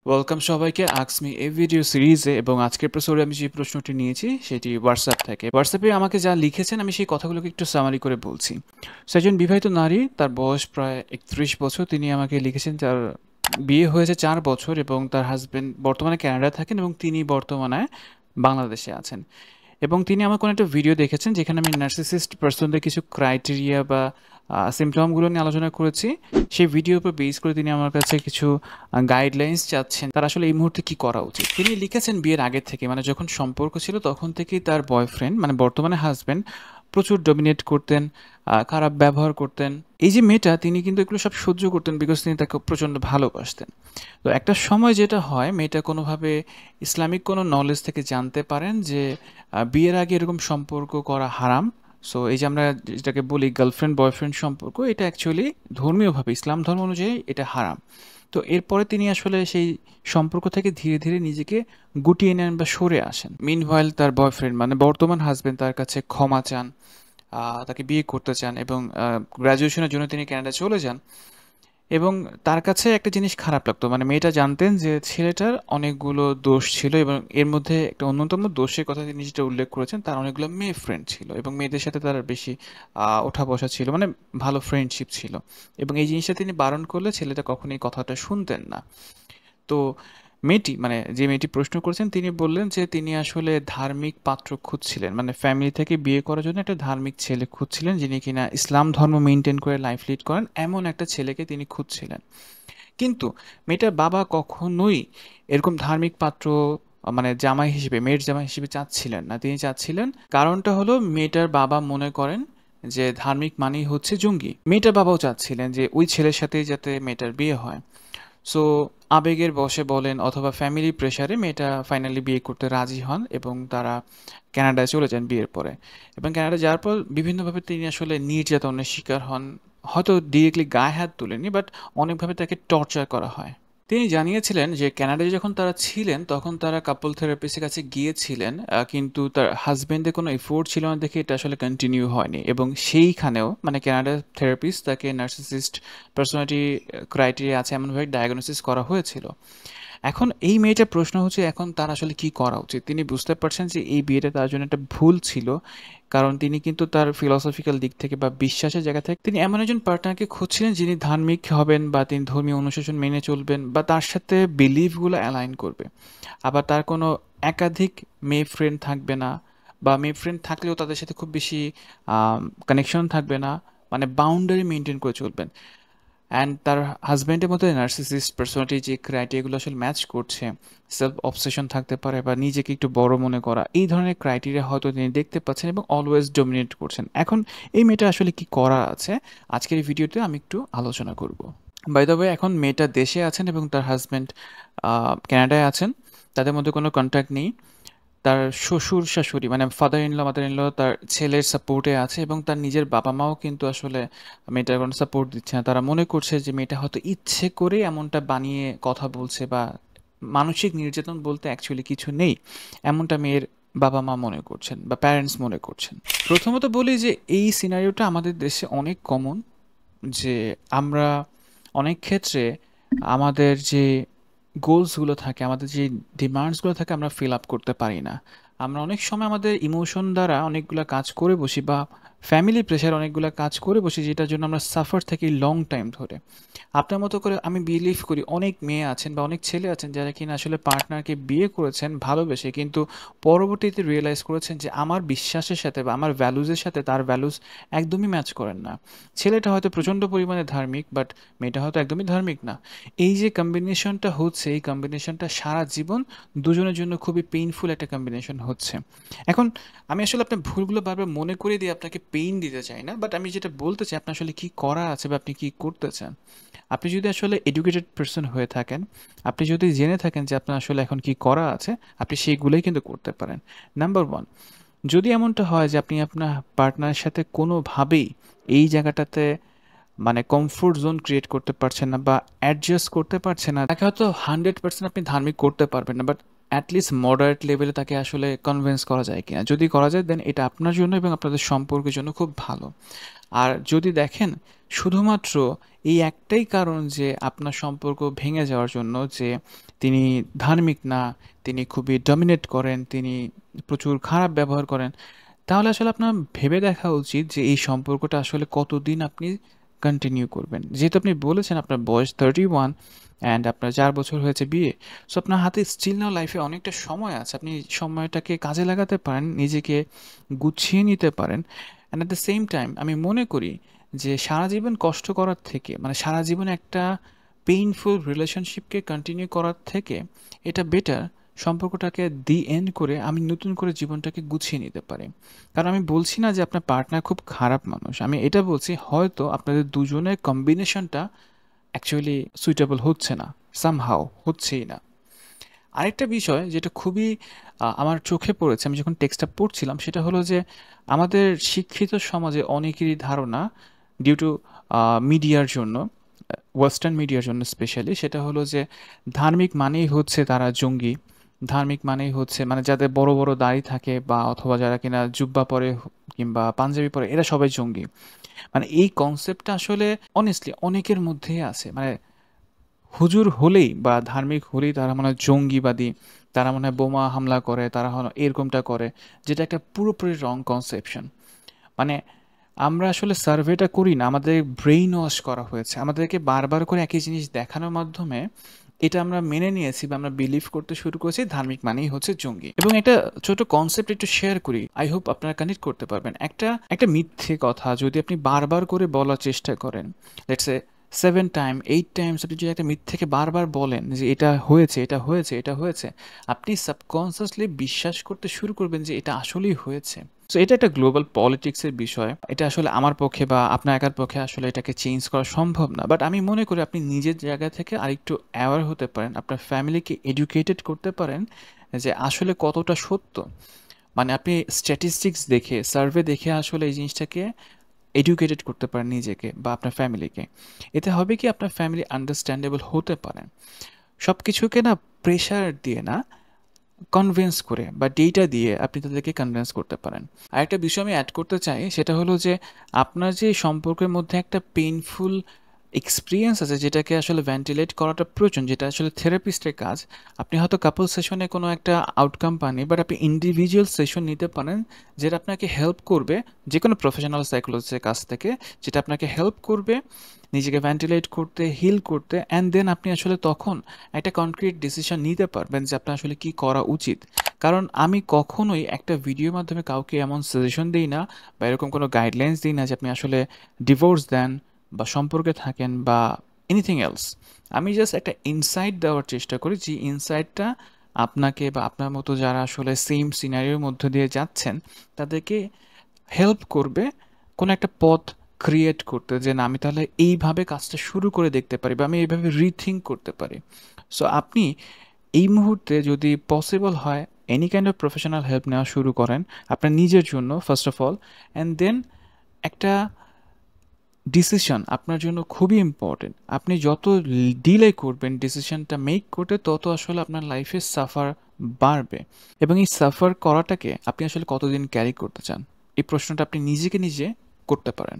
Welcome সবাইকে আক্সমি এই video সিরিজে এবং আজকের এপিসোডে আমি যে প্রশ্নটি নিয়েছি সেটি হোয়াটসঅ্যাপ থেকে। হোয়াটসঅ্যাপে আমাকে যা লিখেছেন আমি সেই কথাগুলোকে একটু সামারি করে বলছি। সো একজন বিবাহিত নারী, তার বয়স প্রায় 31 বছর। তিনি আমাকে লিখেছেন তার বিয়ে হয়েছে 4 বছর এবং তার হাজবেন্ড বর্তমানে কানাডায় থাকেন এবং তিনি বর্তমানে বাংলাদেশে আছেন। এবং তিনি আমার কোনো একটা ভিডিও দেখেছেন যেখানে আমি নার্সিসিস্ট পার্সনদের কিছু ক্রাইটেরিয়া বা সিমটমগুলো নিয়ে আলোচনা করেছি। সেই ভিডিওর উপর বেস করে তিনি আমার কাছে কিছু গাইডলাইন্স চাচ্ছেন তার আসলে এই মুহূর্তে কি করা উচিত। তিনি লিখেছেন বিয়ের আগের থেকে, মানে যখন সম্পর্ক ছিল তখন থেকেই তার বয়ফ্রেন্ড, মানে বর্তমানে হাজব্যান্ড, প্রচুর ডমিনেট করতেন, খারাপ ব্যবহার করতেন। এই যে মেয়েটা, তিনি কিন্তু এগুলো সব সহ্য করতেন বিকজ তিনি তাকে প্রচণ্ড ভালোবাসতেন। তো একটা সময় যেটা হয়, মেয়েটা কোনোভাবে ইসলামিক কোনো নলেজ থেকে জানতে পারেন যে বিয়ের আগে এরকম সম্পর্ক করা হারাম। সো এই যে আমরা যেটাকে বলি গার্লফ্রেন্ড বয়ফ্রেন্ড সম্পর্ক, এটা অ্যাকচুয়ালি ধর্মীয়ভাবে ইসলাম ধর্ম অনুযায়ী এটা হারাম। তো এরপরে তিনি আসলে সেই সম্পর্ক থেকে ধীরে ধীরে নিজেকে গুটিয়ে নেন বা সরে আসেন। মিনওয়াইল তার বয়ফ্রেন্ড, মানে বর্তমান হাজবেন্ড, তার কাছে ক্ষমা চান, তাকে বিয়ে করতে চান এবং গ্র্যাজুয়েশনের জন্য তিনি কানাডা চলে যান। এবং তার কাছে একটা জিনিস খারাপ লাগতো, মানে মেয়েটা জানতেন যে ছেলেটার অনেকগুলো দোষ ছিল এবং এর মধ্যে একটা অন্যতম দোষের কথা তিনি যেটা উল্লেখ করেছেন, তার অনেকগুলো মেয়ে ফ্রেন্ড ছিল এবং মেয়েদের সাথে তার বেশি ওঠা বসা ছিল, মানে ভালো ফ্রেন্ডশিপ ছিল। এবং এই জিনিসটা তিনি বারণ করলে ছেলেটা কখনোই কথাটা শুনতেন না। তো মেয়েটি, মানে যে মেয়েটি প্রশ্ন করেছেন, তিনি বললেন যে তিনি আসলে ধার্মিক পাত্র খুঁজছিলেন, মানে ফ্যামিলি থেকে বিয়ে করার জন্য একটা ধার্মিক ছেলে খুঁজছিলেন যিনি কিনা ইসলাম ধর্ম মেনটেন করে লাইফ লিড করেন, এমন একটা ছেলেকে তিনি খুঁজছিলেন। কিন্তু মেয়েটার বাবা কখনোই এরকম ধার্মিক পাত্র, মানে জামাই হিসেবে, মেয়ের জামাই হিসেবে চাচ্ছিলেন না। তিনি চাচ্ছিলেন, কারণটা হলো মেয়েটার বাবা মনে করেন যে ধার্মিক মানেই হচ্ছে জঙ্গি। মেয়েটার বাবাও চাচ্ছিলেন যে ওই ছেলের সাথেই যাতে মেয়েটার বিয়ে হয়। সো আবেগের বশে বলেন অথবা ফ্যামিলি প্রেশারে মেয়েটা ফাইনালি বিয়ে করতে রাজি হন এবং তারা কানাডায় চলে যান বিয়ের পরে। এবং কানাডা যাওয়ার পর বিভিন্নভাবে তিনি আসলে নির্যাতনের শিকার হন। হয়তো ডিরেক্টলি গায়ে হাত তুলেনি, বাট অনেকভাবে তাকে টর্চার করা হয়। তিনি জানিয়েছিলেন যে কানাডায় যখন তারা ছিলেন তখন তারা কাপল থেরাপিস্টের কাছে গিয়েছিলেন, কিন্তু তার হাজবেন্ডের কোনো এফোর্ট ছিল না দেখে এটা আসলে কন্টিনিউ হয়নি। এবং সেইখানেও মানে কানাডার থেরাপিস্ট তাকে নার্সিসিস্ট পার্সোনালিটি ক্রাইটেরিয়া আছে এমনভাবে ডায়াগনোসিস করা হয়েছিল। এখন এই মেয়েটার প্রশ্ন হচ্ছে এখন তার আসলে কি করা উচিত। তিনি বুঝতে পারছেন যে এই বিয়েটা তার জন্য একটা ভুল ছিল, কারণ তিনি কিন্তু তার ফিলসফিক্যাল দিক থেকে বা বিশ্বাসের জায়গা থেকে তিনি এমন একজন পার্টনারকে খুঁজছিলেন যিনি ধার্মিক হবেন বা তিনি ধর্মীয় অনুশাসন মেনে চলবেন বা তার সাথে বিলিভগুলো অ্যালাইন করবে। আবার তার কোনো একাধিক মেয়ে ফ্রেন্ড থাকবে না, বা মেয়ে ফ্রেন্ড থাকলেও তাদের সাথে খুব বেশি কানেকশন থাকবে না, মানে বাউন্ডারি মেনটেন করে চলবেন। অ্যান্ড তার হাজব্যান্ডের মধ্যে নার্সিসিস্ট পার্সোনালিটি যে ক্রাইটেরিয়াগুলো আসলে ম্যাচ করছে, সেলফ অবসেশন থাকতে পারে বা নিজেকে একটু বড় মনে করা, এই ধরনের ক্রাইটেরিয়া হয়তো তিনি দেখতে পাচ্ছেন এবং অলওয়েজ ডমিনেট করছেন। এখন এই মেয়েটা আসলে কি করা আছে, আজকের এই ভিডিওতে আমি একটু আলোচনা করব। বাই দ্য ওয়ে, এখন মেয়েটা দেশে আছেন এবং তার হাজব্যান্ড কানাডায় আছেন। তাদের মধ্যে কোনো কন্ট্যাক্ট নেই। তার শ্বশুর শাশুড়ি, মানে father in law mother in law তার ছেলের সাপোর্টে আছে এবং তার নিজের বাবা মাও কিন্তু আসলে মেয়েটার কোনো সাপোর্ট দিচ্ছে না। তারা মনে করছে যে মেয়েটা হয়তো ইচ্ছে করে এমনটা বানিয়ে কথা বলছে, বা মানসিক নির্যাতন বলতে অ্যাকচুয়ালি কিছু নেই, এমনটা মেয়ের বাবা মা মনে করছেন বা প্যারেন্টস মনে করছেন। প্রথমত বলি যে এই সিনারিওটা আমাদের দেশে অনেক কমন, যে আমরা অনেক ক্ষেত্রে আমাদের যে গোলসগুলো থাকে, আমাদের যে ডিমান্ডসগুলো থাকে, আমরা ফিল আপ করতে পারি না। আমরা অনেক সময় আমাদের ইমোশন দ্বারা অনেকগুলা কাজ করে বসি, বা ফ্যামিলি প্রেশার অনেকগুলা কাজ করে বসি, যেটার জন্য আমরা সাফার থাকি লং টাইম ধরে। আপনার মতো করে আমি বিলিভ করি অনেক মেয়ে আছেন বা অনেক ছেলে আছেন যারা কিনা আসলে পার্টনারকে বিয়ে করেছেন ভালোবেসে, কিন্তু পরবর্তীতে রিয়েলাইজ করেছেন যে আমার বিশ্বাসের সাথে বা আমার ভ্যালুজের সাথে তার ভ্যালুজ একদমই ম্যাচ করেন না। ছেলেটা হয়তো প্রচণ্ড পরিমাণে ধার্মিক, বাট মেয়েটা হয়তো একদমই ধার্মিক না। এই যে কম্বিনেশনটা হচ্ছে, এই কম্বিনেশনটা সারা জীবন দুজনের জন্য খুবই পেইনফুল একটা কম্বিনেশন হচ্ছে। এখন আমি আসলে আপনার ভুলগুলো বারবার মনে করে দিয়ে আপনাকে পেইন দিতে চাই না, বাট আমি যেটা বলতে চাই আপনার আসলে কি করা আছে বা আপনি কি করতে চান। আপনি যদি আসলে এডুকেটেড পারসন হয়ে থাকেন, আপনি যদি জেনে থাকেন যে আপনার আসলে এখন কি করা আছে, আপনি সেইগুলোই কিন্তু করতে পারেন। নাম্বার ওয়ান, যদি এমনটা হয় যে আপনি আপনার পার্টনারের সাথে কোনোভাবেই এই জায়গাটাতে মানে কমফোর্ট জোন ক্রিয়েট করতে পারছেন না বা অ্যাডজাস্ট করতে পারছেন না, তাকে হয়তো 100% আপনি ধার্মিক করতে পারবেন না, বাট অ্যাটলিস্ট মডারেট লেভেলে তাকে আসলে কনভিন্স করা যায় কিনা। যদি করা যায় দেন এটা আপনার জন্য এবং আপনাদের সম্পর্কের জন্য খুব ভালো। আর যদি দেখেন শুধুমাত্র এই একটাই কারণ যে আপনার সম্পর্ক ভেঙে যাওয়ার জন্য, যে তিনি ধার্মিক না, তিনি খুবই ডমিনেট করেন, তিনি প্রচুর খারাপ ব্যবহার করেন, তাহলে আসলে আপনার ভেবে দেখা উচিত যে এই সম্পর্কটা আসলে কতদিন আপনি কন্টিনিউ করবেন। যেহেতু আপনি বলেছেন আপনার বয়স 31 অ্যান্ড আপনার 4 বছর হয়েছে বিয়ে। সো আপনার হাতে স্টিল নাও লাইফে অনেকটা সময় আছে। আপনি সময়টাকে কাজে লাগাতে পারেন, নিজেকে গুছিয়ে নিতে পারেন। And at the same time আমি মনে করি যে সারা জীবন কষ্ট করার থেকে, মানে সারা জীবন একটা পেইনফুল রিলেশনশিপকে কন্টিনিউ করার থেকে এটা বেটার সম্পর্কটাকে দি এন্ড করে আমি নতুন করে জীবনটাকে গুছিয়ে নিতে পারি। কারণ আমি বলছি না যে আপনার পার্টনার খুব খারাপ মানুষ, আমি এটা বলছি হয়তো আপনাদের দুজনের কম্বিনেশনটা অ্যাকচুয়ালি সুইটেবল হচ্ছে না, সামহাও হচ্ছেই না। আরেকটা বিষয় যেটা খুবই আমার চোখে পড়েছে আমি যখন টেক্সটটা পড়ছিলাম, সেটা হলো যে আমাদের শিক্ষিত সমাজে অনেকেরই ধারণা ডিউ টু মিডিয়ার জন্য, ওয়েস্টার্ন মিডিয়ার জন্য স্পেশালি, সেটা হলো যে ধার্মিক মানেই হচ্ছে তারা জঙ্গি। ধার্মিক মানেই হচ্ছে মানে যাদের বড় বড় দাড়ি থাকে বা অথবা যারা কিনা জুব্বা পরে কিংবা পাঞ্জাবি পরে এরা সবাই জঙ্গি। মানে এই কনসেপ্টটা আসলে অনেস্টলি অনেকের মধ্যেই আছে। মানে হুজুর হলেই বা ধার্মিক হলেই তারা মনে হয় জঙ্গিবাদী, তারা মনে হয় বোমা হামলা করে, তারা হলো এরকমটা করে, যেটা একটা পুরোপুরি রং কনসেপশন। মানে আমরা আসলে সার্ভেটা করি না, আমাদের ব্রেইন ওয়াশ করা হয়েছে, আমাদেরকে বারবার করে একই জিনিস দেখানোর মাধ্যমে এটা আমরা মেনে নিয়েছি বা আমরা বিলিভ করতে শুরু করেছি ধার্মিক মানেই হচ্ছে জঙ্গি। এবং একটা ছোট কনসেপ্ট একটু শেয়ার করি, আই হোপ আপনারা কানেক্ট করতে পারবেন। একটা একটা মিথ্যে কথা যদি আপনি বারবার করে বলার চেষ্টা করেন, লেটস এ 7 টাইম 8 টাইমস, আপনি যদি একটা মিথ্যেকে বারবার বলেন যে এটা হয়েছে এটা হয়েছে এটা হয়েছে, আপনি সাবকনসিয়াসলি বিশ্বাস করতে শুরু করবেন যে এটা আসলেই হয়েছে। সো এটা একটা গ্লোবাল পলিটিক্সের বিষয়, এটা আসলে আমার পক্ষে বা আপনার একার পক্ষে আসলে এটাকে চেঞ্জ করা সম্ভব না, বাট আমি মনে করি আপনি নিজের জায়গা থেকে আরেকটু অ্যাওয়ার হতে পারেন, আপনার ফ্যামিলিকে এডুকেটেড করতে পারেন যে আসলে কতটা সত্য। মানে আপনি স্ট্যাটিস্টিক্স দেখে সার্ভে দেখে আসলে এই জিনিসটাকে এডুকেটেড করতে পারেন নিজেকে বা আপনার ফ্যামিলিকে। এতে হবে কি আপনার ফ্যামিলি আন্ডারস্ট্যান্ডেবল হতে পারেন। সব কিছুকে না প্রেশার দিয়ে না, কনভিন্স করে বা ডেটা দিয়ে আপনি তাদেরকে কনভিন্স করতে পারেন। আরেকটা বিষয় আমি অ্যাড করতে চাই, সেটা হলো যে আপনার যে সম্পর্কের মধ্যে একটা পেইনফুল এক্সপিরিয়েন্স আছে যেটাকে আসলে ভেন্টিলেট করাটা প্রয়োজন, যেটা আসলে থেরাপিস্টের কাজ। আপনি হয়তো কাপল সেশনে কোনো একটা আউটকাম পাননি, বাট আপনি ইন্ডিভিজুয়াল সেশন নিতে পারেন যেটা আপনাকে হেল্প করবে, যে কোনো প্রফেশনাল সাইকোলজিস্টের কাছ থেকে, যেটা আপনাকে হেল্প করবে নিজেকে ভেন্টিলেট করতে, হিল করতে, অ্যান্ড দেন আপনি আসলে তখন একটা কনক্রিট ডিসিশন নিতে পারবেন যে আপনার আসলে কি করা উচিত। কারণ আমি কখনোই একটা ভিডিওর মাধ্যমে কাউকে এমন সাজেশন দিই না বা এরকম কোনো গাইডলাইন্স দিই না যে আপনি আসলে ডিভোর্স দেন বা সম্পর্কে থাকেন বা এনিথিং এলস। আমি জাস্ট একটা ইনসাইট দেওয়ার চেষ্টা করি, যে ইনসাইটটা আপনাকে বা আপনার মতো যারা আসলে সেম সিনারিওর মধ্যে দিয়ে যাচ্ছেন তাদেরকে হেল্প করবে কোনো একটা পথ ক্রিয়েট করতে, যে না আমি তাহলে এইভাবে কাজটা শুরু করে দেখতে পারি বা আমি এইভাবে রিথিঙ্ক করতে পারি। সো আপনি এই মুহূর্তে যদি পসিবল হয় any kind of professional help নেওয়া শুরু করেন আপনার নিজের জন্য first of all, and then একটা ডিসিশন আপনার জন্য খুবই ইম্পর্টেন্ট। আপনি যত ডিলে করবেন ডিসিশনটা মেক করতে, তত আসলে আপনার লাইফে সাফার বাড়বে। এবং এই সাফার করাটাকে আপনি আসলে কতদিন ক্যারি করতে চান, এই প্রশ্নটা আপনি নিজেকে নিজে করতে পারেন।